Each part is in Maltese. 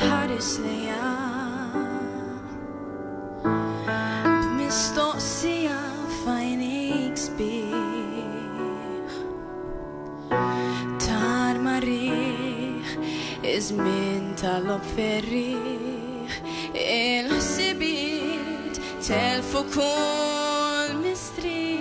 tħares lejja b'mistoqsija f'għajnejk sbieħ tar marriħ iż-żmien tal-lob ferriħ il-ħsibiet telfu kull mistrieħ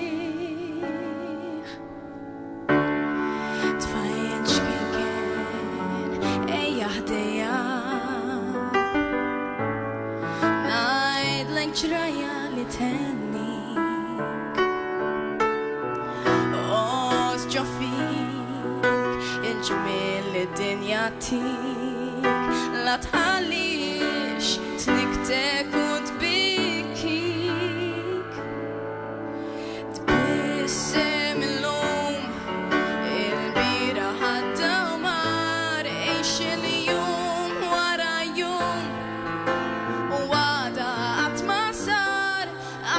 ġraja li tennik ġofik il-ġmil li dinja tik la tħallix tniktek u tbikkik tbissem il-lum il-bira ħadda u mar eħx il-jum wara jum u għada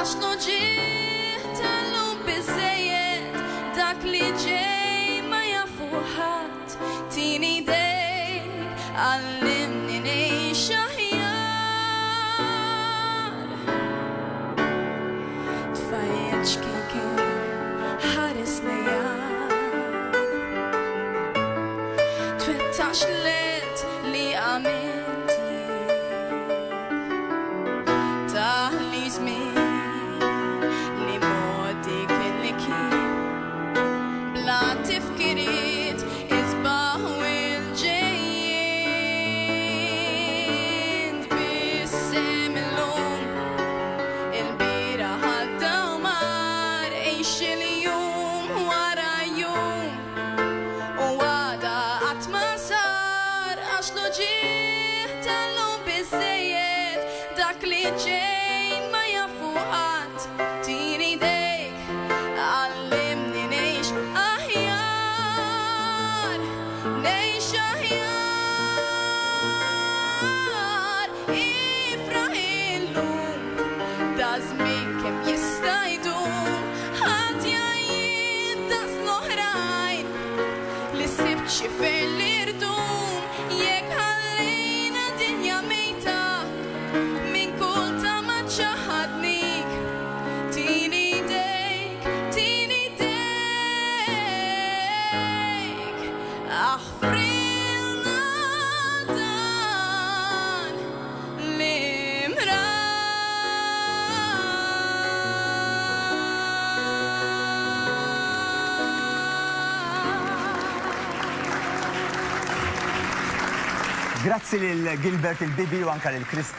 għax loġiħ tal-lum bizzejiet dak li ġej ma jafu ħadd tini dejk għallimni ngħix aħjar tfajjeġ kien ħares lejja twettax let li għamilt taħli żmien tifkiriet isbaħ u il-ġejjin tbissem il-lum il-bira ħadda u mar eħx il-jum wara jum u għada qatt ma sar għax loġiħ tal-lum bizzejiet dak li ġejn ma jafu ħadd tini dejk għallimni ngħix ngħix aħjar ifraħ illum da żmien kemm jista' jdum ħadd jgħid das l-oħrajn li sibt xi fejn li rdum jekk ħallejna dinja mejta minn kull tama ċaħadnik tini dejk frilna dan l-imra Grazzi lil Gilbert il-Bibi u anka lil Krist